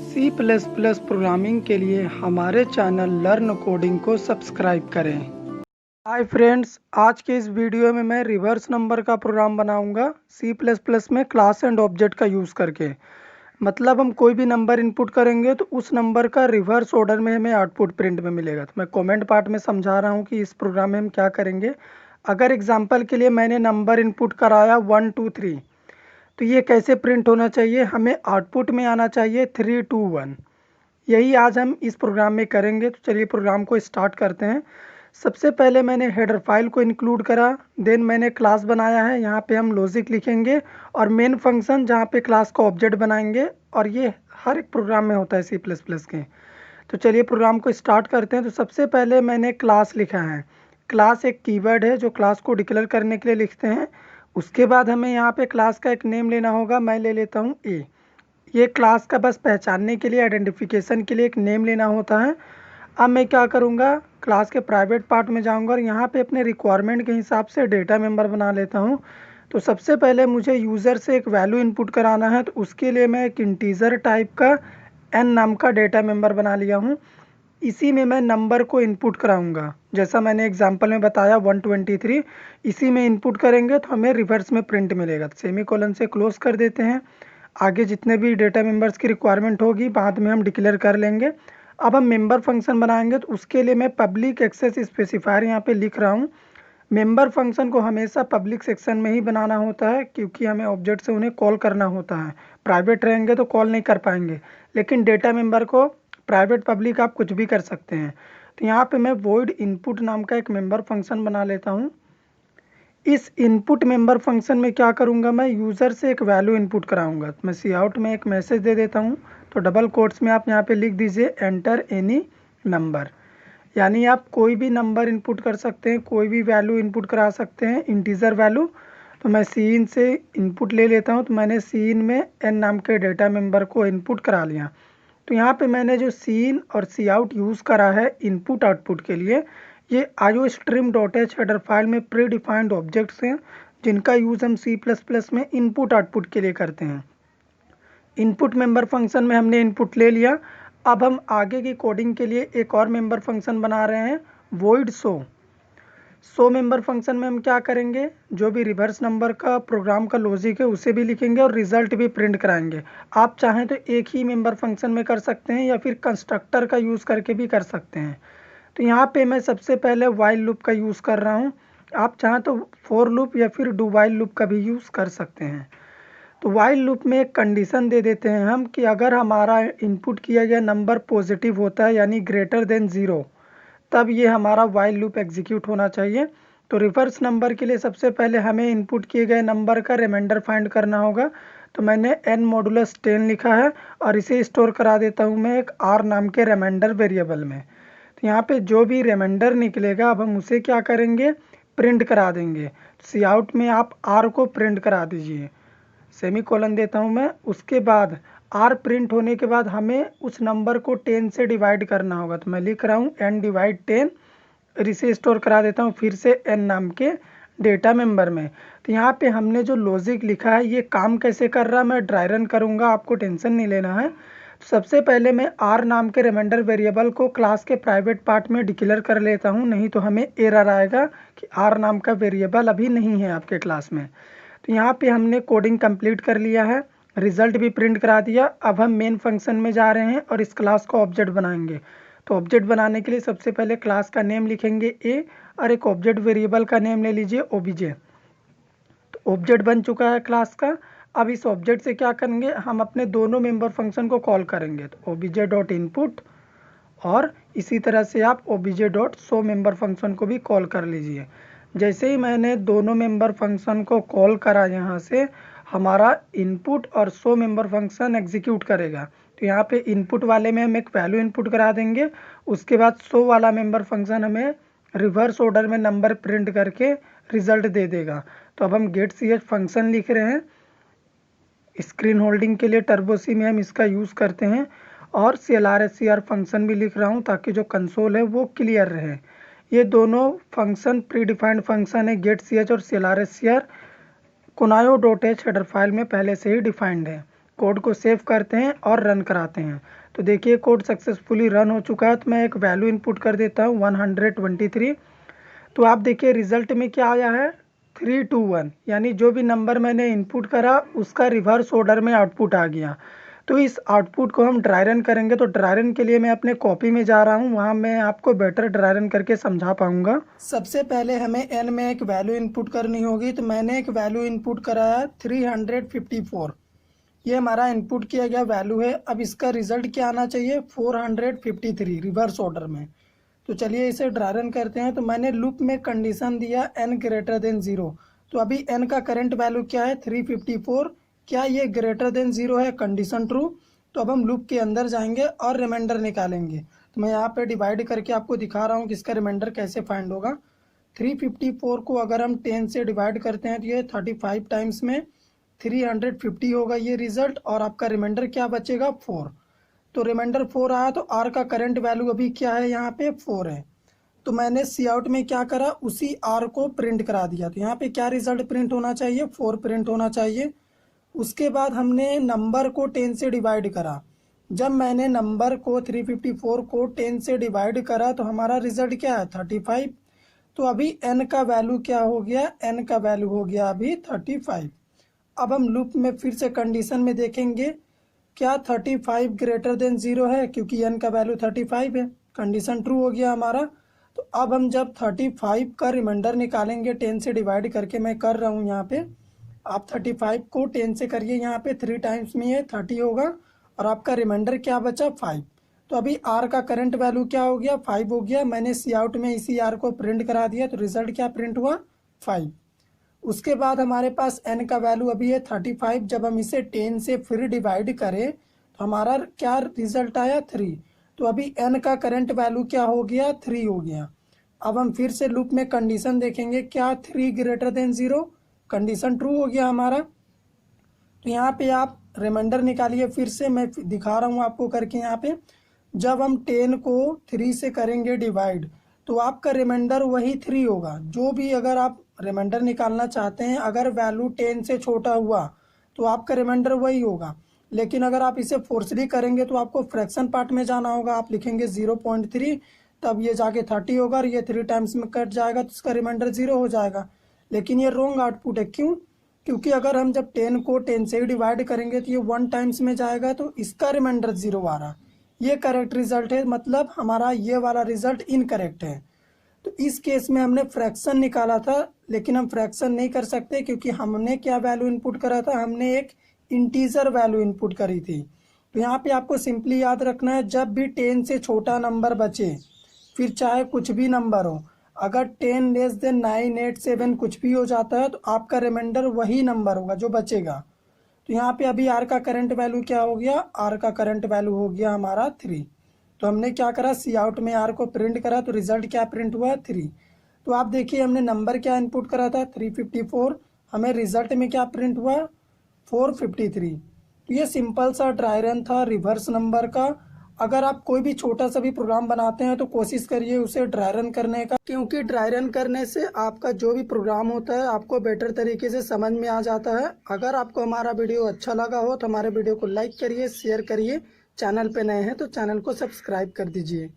C plus plus programming के लिए हमारे चैनल लर्न कोडिंग को सब्सक्राइब करें। हाय फ्रेंड्स, आज के इस वीडियो में मैं रिवर्स नंबर का प्रोग्राम बनाऊंगा सी प्लस प्लस में क्लास एंड ऑब्जेक्ट का यूज़ करके। मतलब हम कोई भी नंबर इनपुट करेंगे तो उस नंबर का रिवर्स ऑर्डर में हमें आउटपुट प्रिंट में मिलेगा। तो मैं कमेंट पार्ट में समझा रहा हूँ कि इस प्रोग्राम में हम क्या करेंगे। अगर एग्जाम्पल के लिए मैंने नंबर इनपुट कराया 1 2 3, तो ये कैसे प्रिंट होना चाहिए, हमें आउटपुट में आना चाहिए 3 2 1। यही आज हम इस प्रोग्राम में करेंगे। तो चलिए प्रोग्राम को स्टार्ट करते हैं। सबसे पहले मैंने हेडर फाइल को इंक्लूड करा, देन मैंने क्लास बनाया है, यहाँ पे हम लॉजिक लिखेंगे और मेन फंक्शन जहाँ पे क्लास का ऑब्जेक्ट बनाएंगे। और ये हर एक प्रोग्राम में होता है सी प्लस प्लस के। तो चलिए प्रोग्राम को स्टार्ट करते हैं। तो सबसे पहले मैंने क्लास लिखा है। क्लास एक कीवर्ड है जो क्लास को डिक्लेयर करने के लिए लिखते हैं। उसके बाद हमें यहाँ पे क्लास का एक नेम लेना होगा। मैं ले लेता हूँ ए। ये क्लास का बस पहचानने के लिए, आइडेंटिफिकेशन के लिए एक नेम लेना होता है। अब मैं क्या करूँगा, क्लास के प्राइवेट पार्ट में जाऊँगा और यहाँ पे अपने रिक्वायरमेंट के हिसाब से डेटा मेंबर बना लेता हूँ। तो सबसे पहले मुझे यूज़र से एक वैल्यू इनपुट कराना है, तो उसके लिए मैं एक इंटीजर टाइप का एन नाम का डेटा मेंबर बना लिया हूँ। इसी में मैं नंबर को इनपुट कराऊंगा, जैसा मैंने एग्जांपल में बताया 123। इसी में इनपुट करेंगे तो हमें रिवर्स में प्रिंट मिलेगा। तो सेमीकोलन से क्लोज कर देते हैं। आगे जितने भी डेटा मेंबर्स की रिक्वायरमेंट होगी बाद में हम डिक्लेयर कर लेंगे। अब हम मेंबर फंक्शन बनाएंगे, तो उसके लिए मैं पब्लिक एक्सेस स्पेसिफायर यहाँ पे लिख रहा हूँ। मेंबर फंक्शन को हमेशा पब्लिक सेक्शन में ही बनाना होता है, क्योंकि हमें ऑब्जेक्ट से उन्हें कॉल करना होता है। प्राइवेट रहेंगे तो कॉल नहीं कर पाएंगे, लेकिन डेटा मेंबर को प्राइवेट पब्लिक आप कुछ भी कर सकते हैं। तो यहाँ पे मैं वॉइड इनपुट नाम का एक मेंबर फंक्शन बना लेता हूँ। इस इनपुट मेंबर फंक्शन में क्या करूँगा, मैं यूज़र से एक वैल्यू इनपुट कराऊंगा। तो मैं सी आउट में एक मैसेज दे देता हूँ। तो डबल कोट्स में आप यहाँ पे लिख दीजिए एंटर एनी नंबर, यानी आप कोई भी नंबर इनपुट कर सकते हैं, कोई भी वैल्यू इनपुट करा सकते हैं, इंटीजर वैल्यू। तो मैं सीन से इनपुट ले लेता हूँ। तो मैंने सीन में एन नाम के डेटा मेंबर को इनपुट करा लिया। तो यहाँ पे मैंने जो सीन और सी आउट यूज़ करा है इनपुट आउटपुट के लिए, ये iostream.h हेडर फाइल में प्री डिफाइंड ऑब्जेक्ट्स हैं, जिनका यूज़ हम सी प्लस प्लस में इनपुट आउटपुट के लिए करते हैं। इनपुट मेंबर फंक्शन में हमने इनपुट ले लिया। अब हम आगे की कोडिंग के लिए एक और मेंबर फंक्शन बना रहे हैं, वॉइड शो मेंबर फंक्शन में हम क्या करेंगे, जो भी रिवर्स नंबर का प्रोग्राम का लॉजिक है उसे भी लिखेंगे और रिजल्ट भी प्रिंट कराएंगे। आप चाहें तो एक ही मेंबर फंक्शन में कर सकते हैं या फिर कंस्ट्रक्टर का यूज़ करके भी कर सकते हैं। तो यहाँ पे मैं सबसे पहले वाइल लूप का यूज़ कर रहा हूँ। आप चाहें तो फॉर लूप या फिर डू वाइल लूप का भी यूज़ कर सकते हैं। तो वाइल लूप में एक कंडीशन दे देते हैं हम कि अगर हमारा इनपुट किया गया नंबर पॉजिटिव होता है, यानी ग्रेटर देन 0, तब ये हमारा वाइल लूप एग्जीक्यूट होना चाहिए। तो रिवर्स नंबर के लिए सबसे पहले हमें इनपुट किए गए नंबर का रिमाइंडर फाइंड करना होगा। तो मैंने n मॉडुलस 10 लिखा है और इसे स्टोर करा देता हूँ मैं एक r नाम के रिमाइंडर वेरिएबल में। तो यहाँ पे जो भी रिमाइंडर निकलेगा अब हम उसे क्या करेंगे, प्रिंट करा देंगे। सी आउट में आप r को प्रिंट करा दीजिए, सेमीकोलन देता हूँ मैं। उसके बाद r प्रिंट होने के बाद हमें उस नंबर को 10 से डिवाइड करना होगा। तो मैं लिख रहा हूँ n डिवाइड 10 और इसे स्टोर करा देता हूँ फिर से n नाम के डेटा मेंबर में। तो यहाँ पे हमने जो लॉजिक लिखा है ये काम कैसे कर रहा है, मैं ड्राई रन करूँगा, आपको टेंशन नहीं लेना है। तो सबसे पहले मैं r नाम के रिमाइंडर वेरिएबल को क्लास के प्राइवेट पार्ट में डिक्लेयर कर लेता हूँ, नहीं तो हमें एरर आएगा कि r नाम का वेरिएबल अभी नहीं है आपके क्लास में। तो यहाँ पे हमने कोडिंग कंप्लीट कर लिया है, रिजल्ट भी प्रिंट करा दिया। अब हम मेन फंक्शन में जा रहे हैं और इस क्लास को ऑब्जेक्ट बनाएंगे। तो ऑब्जेक्ट बनाने के लिए सबसे पहले क्लास का नेम लिखेंगे ए और एक ऑब्जेक्ट वेरिएबल का नेम ले लीजिए ओबीजे। तो ऑब्जेक्ट बन चुका है क्लास का। अब इस ऑब्जेक्ट से क्या करेंगे, हम अपने दोनों मेंबर फंक्शन को कॉल करेंगे। तो ओबीजे डॉट इनपुट और इसी तरह से आप OBJ dot show member function को भी कॉल कर लीजिए। जैसे ही मैंने दोनों मेंबर फंक्शन को कॉल करा, यहाँ से हमारा इनपुट और शो मेंबर फंक्शन एग्जीक्यूट करेगा। तो यहाँ पे इनपुट वाले में हम एक वैल्यू इनपुट करा देंगे, उसके बाद शो वाला मेंबर फंक्शन हमें रिवर्स ऑर्डर में नंबर प्रिंट करके रिजल्ट दे देगा। तो अब हम गेट सी एच फंक्शन लिख रहे हैं, स्क्रीन होल्डिंग के लिए टर्बो सी में हम इसका यूज़ करते हैं, और CLR फंक्शन भी लिख रहा हूँ ताकि जो कंसोल है वो क्लियर रहे। ये दोनों फंक्शन प्री डिफाइंड फंक्शन है, गेट सी एच और CLR conio dot h header file में पहले से ही डिफाइंड है। कोड को सेव करते हैं और रन कराते हैं। तो देखिए कोड सक्सेसफुली रन हो चुका है। तो मैं एक वैल्यू इनपुट कर देता हूँ 123। तो आप देखिए रिजल्ट में क्या आया है 321, यानी जो भी नंबर मैंने इनपुट करा उसका रिवर्स ऑर्डर में आउटपुट आ गया। तो इस आउटपुट को हम ड्राई रन करेंगे। तो ड्राई रन के लिए मैं अपने कॉपी में जा रहा हूँ, वहाँ मैं आपको बेटर ड्राई रन करके समझा पाऊंगा। सबसे पहले हमें n में एक वैल्यू इनपुट करनी होगी। तो मैंने एक वैल्यू इनपुट कराया 354। ये हमारा इनपुट किया गया वैल्यू है। अब इसका रिजल्ट क्या आना चाहिए 453 रिवर्स ऑर्डर में। तो चलिए इसे ड्राई रन करते हैं। तो मैंने लूप में कंडीशन दिया n ग्रेटर देन 0। तो अभी n का करंट वैल्यू क्या है 354। क्या ये ग्रेटर देन 0 है, कंडीशन ट्रू। तो अब हम लूप के अंदर जाएंगे और रिमाइंडर निकालेंगे। तो मैं यहाँ पे डिवाइड करके आपको दिखा रहा हूँ कि इसका रिमाइंडर कैसे फाइंड होगा। 354 को अगर हम 10 से डिवाइड करते हैं तो ये 35 टाइम्स में 350 होगा ये रिजल्ट। और आपका रिमाइंडर क्या बचेगा 4। तो रिमाइंडर 4 आया। तो आर का करंट वैल्यू अभी क्या है यहाँ पे 4 है। तो मैंने सी आउट में क्या करा, उसी आर को प्रिंट करा दिया। तो यहाँ पे क्या रिजल्ट प्रिंट होना चाहिए 4 प्रिंट होना चाहिए। उसके बाद हमने नंबर को 10 से डिवाइड करा। जब मैंने नंबर को 354 को 10 से डिवाइड करा तो हमारा रिजल्ट क्या है 35। तो अभी n का वैल्यू क्या हो गया, n का वैल्यू हो गया अभी 35। अब हम लूप में फिर से कंडीशन में देखेंगे क्या 35 ग्रेटर देन 0 है, क्योंकि n का वैल्यू 35 है। कंडीशन ट्रू हो गया हमारा। तो अब हम जब 35 का रिमाइंडर निकालेंगे 10 से डिवाइड करके, मैं कर रहा हूँ यहाँ पे, आप 35 को 10 से करिए, यहाँ पे 3 टाइम्स में ये 30 होगा और आपका रिमाइंडर क्या बचा 5। तो अभी आर का करंट वैल्यू क्या हो गया 5 हो गया। मैंने सी आउट में इसी आर को प्रिंट करा दिया। तो रिजल्ट क्या प्रिंट हुआ 5। उसके बाद हमारे पास n का वैल्यू अभी है 35। जब हम इसे 10 से फिर डिवाइड करें तो हमारा क्या रिजल्ट आया 3। तो अभी n का करंट वैल्यू क्या हो गया 3 हो गया। अब हम फिर से लूप में कंडीशन देखेंगे क्या 3 ग्रेटर देन 0, कंडीशन ट्रू हो गया हमारा। तो यहाँ पे आप रिमाइंडर निकालिए। फिर से मैं दिखा रहा हूँ आपको करके। यहाँ पे जब हम 10 को 3 से करेंगे डिवाइड तो आपका रिमाइंडर वही 3 होगा। जो भी अगर आप रिमाइंडर निकालना चाहते हैं, अगर वैल्यू 10 से छोटा हुआ तो आपका रिमाइंडर वही होगा। लेकिन अगर आप इसे फोर्सली करेंगे तो आपको फ्रैक्शन पार्ट में जाना होगा। आप लिखेंगे 0.3, तब ये जाके 30 होगा और ये 3 टाइम्स में कट जाएगा तो इसका रिमाइंडर 0 हो जाएगा। लेकिन ये रॉन्ग आउटपुट है। क्यों? क्योंकि अगर हम जब 10 को 10 से ही डिवाइड करेंगे तो ये 1 टाइम्स में जाएगा तो इसका रिमाइंडर 0 आ रहा। ये करेक्ट रिजल्ट है, मतलब हमारा ये वाला रिजल्ट इनकरेक्ट है। तो इस केस में हमने फ्रैक्शन निकाला था, लेकिन हम फ्रैक्शन नहीं कर सकते क्योंकि हमने क्या वैल्यू इनपुट करा था, हमने एक इंटीजर वैल्यू इनपुट करी थी। तो यहाँ पे आपको सिंपली याद रखना है, जब भी 10 से छोटा नंबर बचे, फिर चाहे कुछ भी नंबर हो, अगर 10 लेस देन 987 कुछ भी हो जाता है तो आपका रिमाइंडर वही नंबर होगा जो बचेगा। तो यहाँ पे अभी आर का करंट वैल्यू क्या हो गया, आर का करंट वैल्यू हो गया हमारा 3। तो हमने क्या करा, सी आउट में आर को प्रिंट करा तो रिजल्ट क्या प्रिंट हुआ 3। तो आप देखिए हमने नंबर क्या इनपुट करा था 354, हमें रिजल्ट में क्या प्रिंट हुआ 453। तो ये सिंपल सा ड्राई रन था रिवर्स नंबर का। अगर आप कोई भी छोटा सा भी प्रोग्राम बनाते हैं तो कोशिश करिए उसे ड्राई रन करने का, क्योंकि ड्राई रन करने से आपका जो भी प्रोग्राम होता है आपको बेटर तरीके से समझ में आ जाता है। अगर आपको हमारा वीडियो अच्छा लगा हो तो हमारे वीडियो को लाइक करिए, शेयर करिए। चैनल पे नए हैं तो चैनल को सब्सक्राइब कर दीजिए।